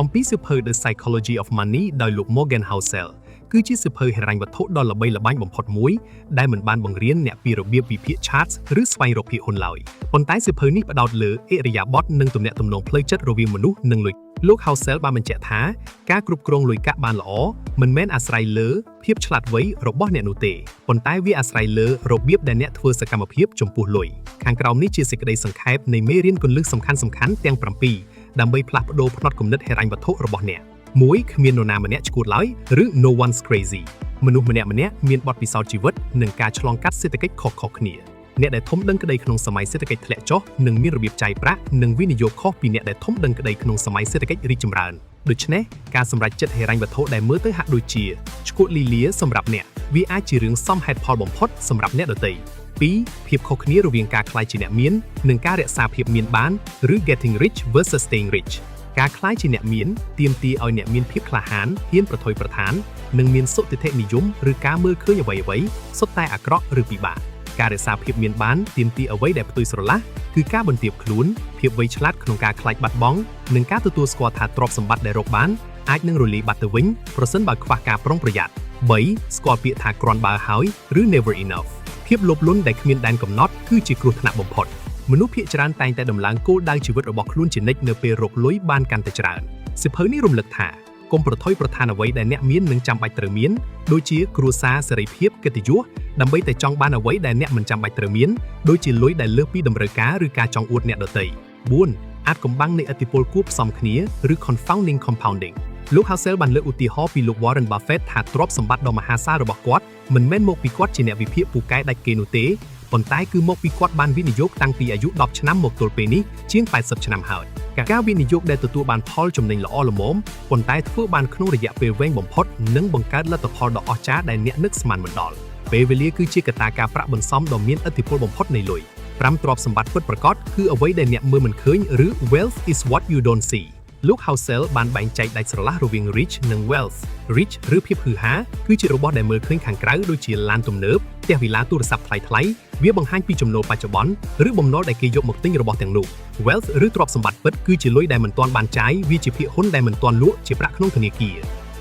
អំពីសៀវភៅ The Psychology of Money ដោយលោក Morgan Housel គឺជាសៀវភៅហិរញ្ញវត្ថុដ៏ល្បីល្បាញបំផុតមួយដែលមិនបានបង្រៀនអ្នកពីរបៀបវិភាគ charts ឬស្វែងរកភាគហ៊ុនឡើយប៉ុន្តែសៀវភៅនេះផ្ដោតលើឥរិយាបថនិងទំនាក់ទំនងផ្លូវចិត្តរវាងមនុស្សនិងលុយលោក Housel បានបញ្ជាក់ថាការគ្រប់គ្រងលុយកាក់បានល្អមិនមែនអាស្រ័យលើភាពឆ្លាតវៃរបស់អ្នកនោះទេប៉ុន្តែវាអាស្រ័យលើរបៀបដែលអ្នកធ្វើសកម្មភាពចំពោះលុយខាងក្រោមនេះជាសេចក្តីសង្ខេបនៃមេរៀនគន្លឹះសំខាន់ៗទាំង7ដើម្បីផ្លាស់ប្ដូរផ្នត់គំនិតហិរញ្ញវត្ថុរបស់អ្នក1គ្មាននរណាម្នាក់ឆ្កួតឡើយឬ no one's crazy មនុស្សម្នាក់ៗមានបទពិសោធន៍ជីវិតនិងការឆ្លងកាត់សេដ្ឋកិច្ចខុសៗគ្នាអ្នកដែលធំដឹងក្តីក្នុងសម័យសេដ្ឋកិច្ចធ្លាក់ចុះនិងមានរបៀបចាយប្រាក់និងវិនិយោគខុសពីអ្នកដែលធំដឹងក្តីក្នុងសម័យសេដ្ឋកិច្ចរីកចម្រើនដូច្នេះការសម្រេចចិត្តហិរញ្ញវត្ថុដែលមើលទៅហាក់ដូចជាឆ្កួតលីលាសម្រាប់អ្នកវាអាចជារឿងសមហេតុផលបំផុតសម្រាប់អ្នកដទៃ2ភាពខុសគ្នារវាងការក្លាយជាអ្នកមាននិងការរក្សាភាពមានបានឬ getting rich versus staying richការក្លាយជាអ្នកមានទាមទារឲ្យអ្នកមានភាពក្លាហានហ៊ានប្រថុយប្រថាននិងមានសុទិដ្ឋិនិយមឬការមើលឃើញអ្វីៗសុទ្ធតែអាក្រក់ឬពិបាកការរក្សាភាពមានបានទាមទារអ្វីដែលផ្ទុយស្រឡះគឺការបន្ទាបខ្លួនភាពវៃឆ្លាតក្នុងការខ្លាចបាត់បង់និងការទទួលស្គាល់ថាទ្រព្យសម្បត្តិដែលរកបានអាចនឹងរលាយបាត់ទៅវិញប្រសិនបើខ្វះការប្រុងប្រយ័ត្ន3ស្គាល់ពាក្យថាគ្រាន់បើហើយឬ never enough ភាពលោភលន់ដែលគ្មានដែនកំណត់គឺជាគ្រោះថ្នាក់បំផុតមនុស្សភាគច្រើនតែងតែដំឡើងគោលដៅជីវិតរបស់ខ្លួនជានិច្ចនៅពេលរកលុយបានកាន់តែច្រើនសៀវភៅនេះរំលឹកថាកុំប្រថុយប្រថានអ្វីដែលអ្នកមាននឹងចាំបាច់ត្រូវមានដូចជាគ្រួសារសេរីភាពកិត្តិយសដើម្បីតែចង់បានអ្វីដែលអ្នកមិនចាំបាច់ត្រូវមានដូចជាលុយដែលលើសពីតម្រូវការឬការចង់អួតអ្នកដទៃ4អាចកំបាំងនៃឥទ្ធិពលគួបផ្សំគ្នាឬ confounding compounding លោក Housel បានលើកឧទាហរណ៍ពីលោក Warren Buffett ថាទ្រព្យសម្បត្តិដ៏មហាសាលរបស់គាត់មិនមែនមកពីគាត់ជាអ្នកវិភាគពូកែដាច់គេនោះទេប៉ុន្តែគឺមកពីគាត់បានវិនិយោគតាំងពីអាយុ10ឆ្នាំមកទល់ពេលនេះជាង80ឆ្នាំហើយការវិនិយោគដែលទទួលបានផលចំណេញល្អល្មមប៉ុន្តែធ្វើបានក្នុងរយៈពេលវែងបំផុតនិងបង្កើតលទ្ធផលដ៏អស្ចារ្យដែលអ្នកនឹកស្មានមិនដល់ពេលវេលាគឺជាកត្តាការប្រាក់បន្សំដ៏មានឥទ្ធិពលបំផុតនៃលុយ5ទ្រព្យសម្បត្តិពិតប្រាកដគឺអ្វីដែលអ្នកមើលមិនឃើញឬ wealth is what you don't seeលោក Housel បានបែងចែកដាច់ស្រឡះរវាង rich និង wealth rich ឬភាពហ៊ឺហាគឺជារបស់ដែលមើលឃើញខាងក្រៅដូចជាឡានទំនើបផ្ទះវិឡាទូរស័ព្ទថ្លៃៗវាបង្ហាញពីចំណូលបច្ចុប្បន្នឬបំណុលដែលគេយកមកទិញរបស់ទាំងនោះ wealth ឬទ្រព្យសម្បត្តិពិតគឺជាលុយដែលមិនទាន់បានចាយវាជាភាគហ៊ុនដែលមិនទាន់លក់ជាប្រាក់ក្នុងធនាគារ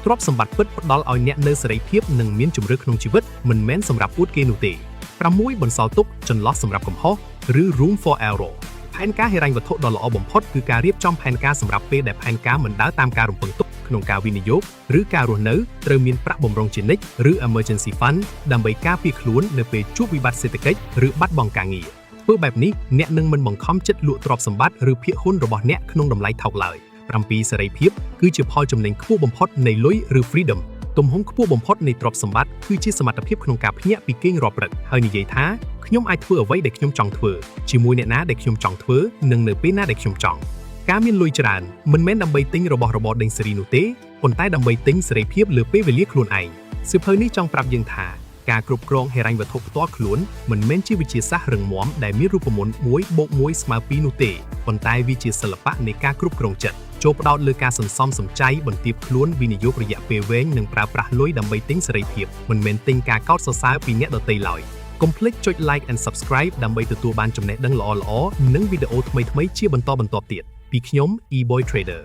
ទ្រព្យសម្បត្តិពិតផ្ដល់ឲ្យអ្នកនូវសេរីភាពនិងមានជម្រើសក្នុងជីវិតមិនមែនសម្រាប់អួតគេនោះទេ6បន្សល់ទុកចន្លោះសម្រាប់កំហុសឬ room for errorផែនការហិរញ្ញវត្ថុដ៏ល្អបំផុតគឺការរៀបចំផែនការសម្រាប់ពេលដែលផែនការមិនដើរតាមការរំពឹងទុកក្នុងការវិនិយោគឬការរស់នៅត្រូវមានប្រាក់បម្រុងជានិច្ចឬ emergency fund ដើម្បីការពារខ្លួននៅពេលជួបវិបត្តិសេដ្ឋកិច្ចឬបាត់បង់ការងារធ្វើបែបនេះអ្នកនឹងមិនបង្ខំចិត្តលក់ទ្រព្យសម្បត្តិឬភាគហ៊ុនរបស់អ្នកក្នុងតម្លៃថោកឡើយ7សេរីភាពគឺជាផលចំណេញខ្ពស់បំផុតនៃលុយឬ freedomទំហំខ្ពស់បំផុតនៃទ្រព្យសម្បត្តិគឺជាសមត្ថភាពក្នុងការភ្ញាក់ពីគេងរាល់ព្រឹកហើយនិយាយថាខ្ញុំអាចធ្វើអ្វីដែលខ្ញុំចង់ធ្វើជាមួយអ្នកណាដែលខ្ញុំចង់ធ្វើនិងនៅពេលណាដែលខ្ញុំចង់ការមានលុយច្រើនមិនមែនដើម្បីទិញរបស់របរដេញសេរីនោះទេប៉ុន្តែដើម្បីទិញសេរីភាពលើពេលវេលាខ្លួនឯងសៀវភៅនេះចង់ប្រាប់យើងថាការគ្រប់គ្រងហិរញ្ញវត្ថុផ្ទាល់ខ្លួនមិនមែនជាវិទ្យាសាស្ត្ររឹងមាំដែលមានរូបមន្ត 1+1 ស្មើ 2 នោះទេប៉ុន្តែវាជាសិល្បៈនៃការគ្រប់គ្រងចិត្តចូលផ្ដោតលើការសន្សំសំចៃបន្ទាបខ្លួនវិនិយោគរយៈពេលវែងនិងប្រើប្រាស់លុយដើម្បីទិញសេរីភាពមិនមែនទិញការកោតសរសើរពីអ្នកដទៃឡើយកុំភ្លេចចុច like and subscribe ដើម្បីទទួលបានចំណេះដឹងល្អៗនិងវីដេអូថ្មីៗជាបន្តបន្ទាប់ទៀតពីខ្ញុំ eBoy Trader